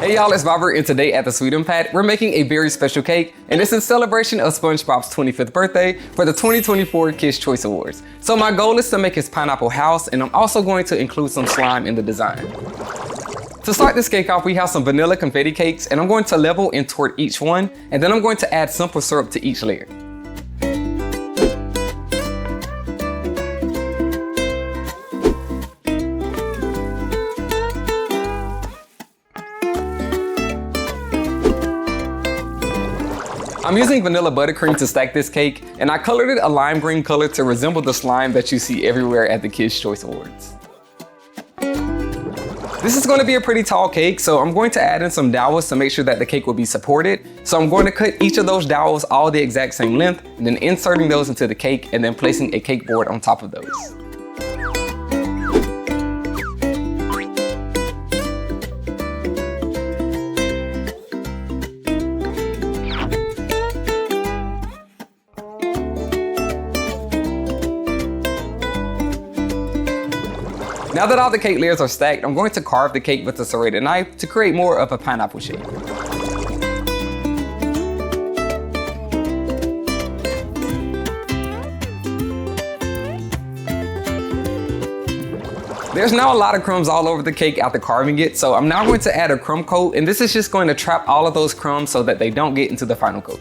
Hey y'all, it's Robert, and today at the Sweet Pad, we're making a very special cake, and it's in celebration of SpongeBob's 25th birthday for the 2024 Kids' Choice Awards. So my goal is to make his pineapple house, and I'm also going to include some slime in the design. To start this cake off, we have some vanilla confetti cakes, and I'm going to level and tort each one, and then I'm going to add simple syrup to each layer. I'm using vanilla buttercream to stack this cake, and I colored it a lime green color to resemble the slime that you see everywhere at the Kids' Choice Awards. This is going to be a pretty tall cake, so I'm going to add in some dowels to make sure that the cake will be supported. So I'm going to cut each of those dowels all the exact same length, and then inserting those into the cake and then placing a cake board on top of those. Now that all the cake layers are stacked, I'm going to carve the cake with a serrated knife to create more of a pineapple shape. There's now a lot of crumbs all over the cake after carving it, so I'm now going to add a crumb coat, and this is just going to trap all of those crumbs so that they don't get into the final coat.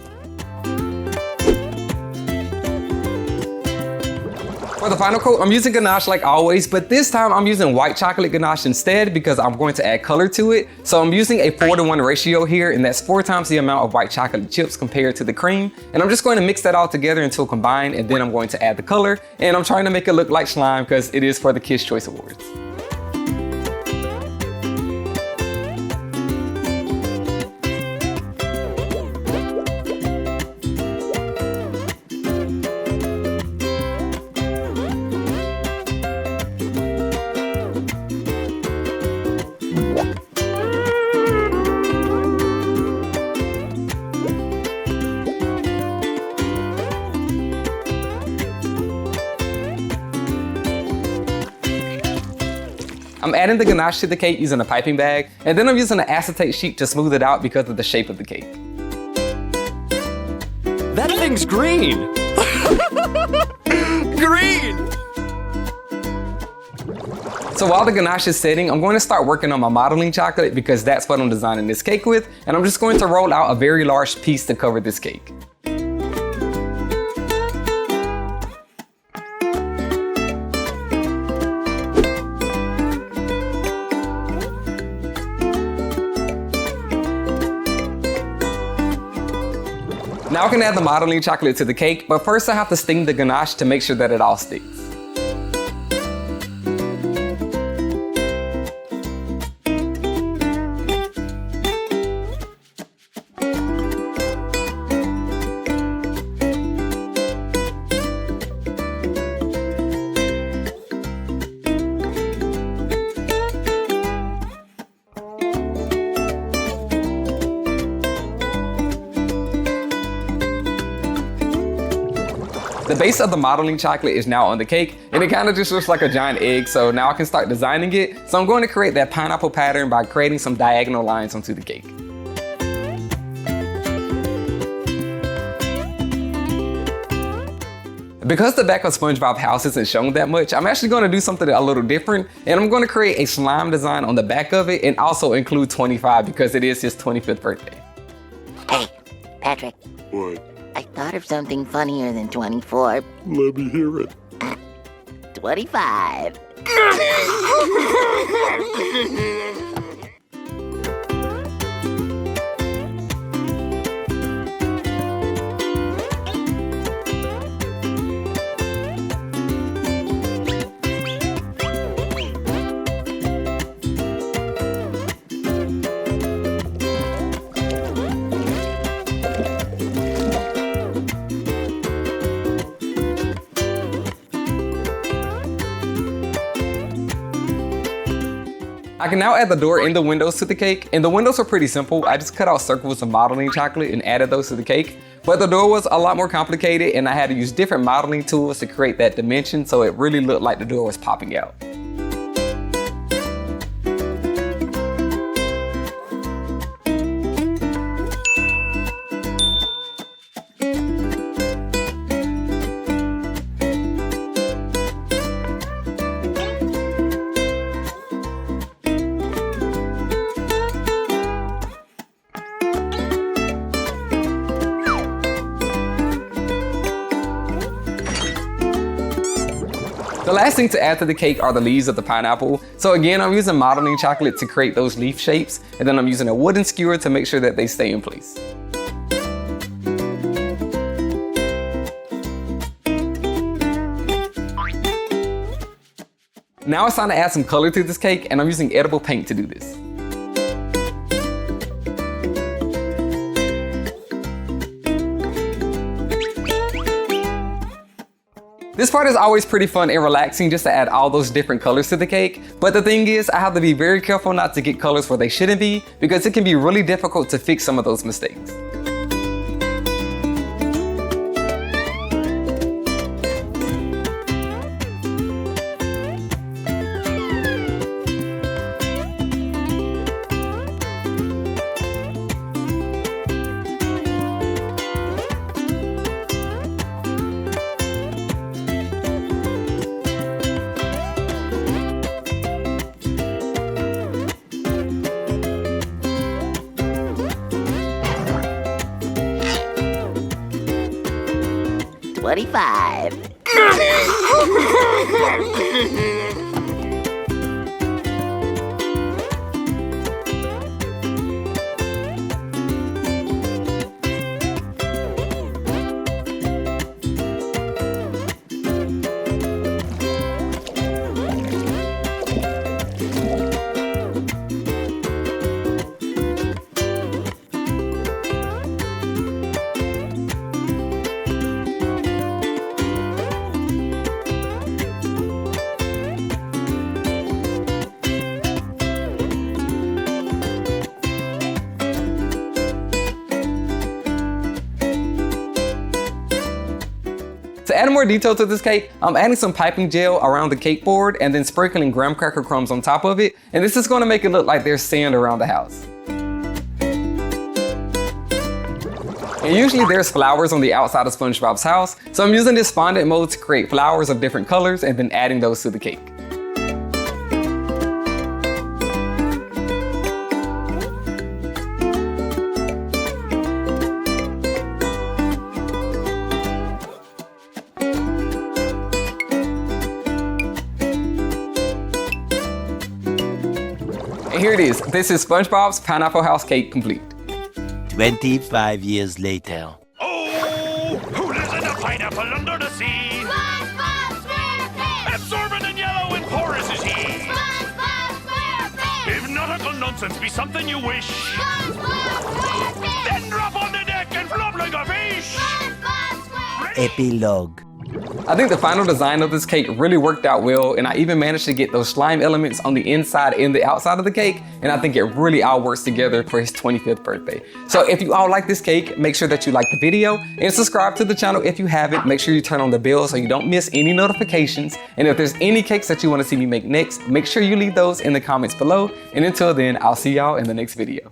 For the final coat, I'm using Ganache like always, but this time I'm using white chocolate ganache instead because I'm going to add color to it. So I'm using a 4:1 ratio here, and that's 4 times the amount of white chocolate chips compared to the cream. And I'm just going to mix that all together until combined, and then I'm going to add the color. And I'm trying to make it look like slime because it is for the Kids' Choice Awards. I'm adding the ganache to the cake using a piping bag, and then I'm using an acetate sheet to smooth it out because of the shape of the cake. That thing's green! Green! So while the ganache is setting, I'm going to start working on my modeling chocolate because that's what I'm designing this cake with, and I'm just going to roll out a very large piece to cover this cake. Now I can add the modeling chocolate to the cake, but first I have to sting the ganache to make sure that it all sticks. The base of the modeling chocolate is now on the cake, and it kind of just looks like a giant egg, so now I can start designing it. So I'm going to create that pineapple pattern by creating some diagonal lines onto the cake. Because the back of SpongeBob's house isn't shown that much, I'm actually going to do something a little different, and I'm going to create a slime design on the back of it and also include 25 because it is his 25th birthday. Hey, Patrick. What? I thought of something funnier than 24. Let me hear it. 25. I can now add the door and the windows to the cake, and the windows are pretty simple. I just cut out circles of modeling chocolate and added those to the cake. But the door was a lot more complicated, and I had to use different modeling tools to create that dimension so it really looked like the door was popping out. The last thing to add to the cake are the leaves of the pineapple. So again, I'm using modeling chocolate to create those leaf shapes, and then I'm using a wooden skewer to make sure that they stay in place. Now it's time to add some color to this cake, and I'm using edible paint to do this. This part is always pretty fun and relaxing just to add all those different colors to the cake. But the thing is, I have to be very careful not to get colors where they shouldn't be, because it can be really difficult to fix some of those mistakes. $25. To add more detail to this cake, I'm adding some piping gel around the cake board and then sprinkling graham cracker crumbs on top of it. And this is going to make it look like there's sand around the house. And usually there's flowers on the outside of SpongeBob's house, so I'm using this fondant mold to create flowers of different colors and then adding those to the cake. And here it is. This is SpongeBob's Pineapple House cake complete. 25 years later. Oh, who lives in a pineapple under the sea? SpongeBob SquarePants! Absorbent and yellow and porous is he. SpongeBob SquarePants! If nautical nonsense be something you wish, SpongeBob SquarePants! then drop on the deck and flop like a fish. SpongeBob SquarePants! Epilogue. I think the final design of this cake really worked out well, and I even managed to get those slime elements on the inside and the outside of the cake, and I think it really all works together for his 25th birthday. So if you all like this cake, make sure that you like the video and subscribe to the channel if you haven't. Make sure you turn on the bell so you don't miss any notifications. And if there's any cakes that you want to see me make next, make sure you leave those in the comments below. And until then, I'll see y'all in the next video.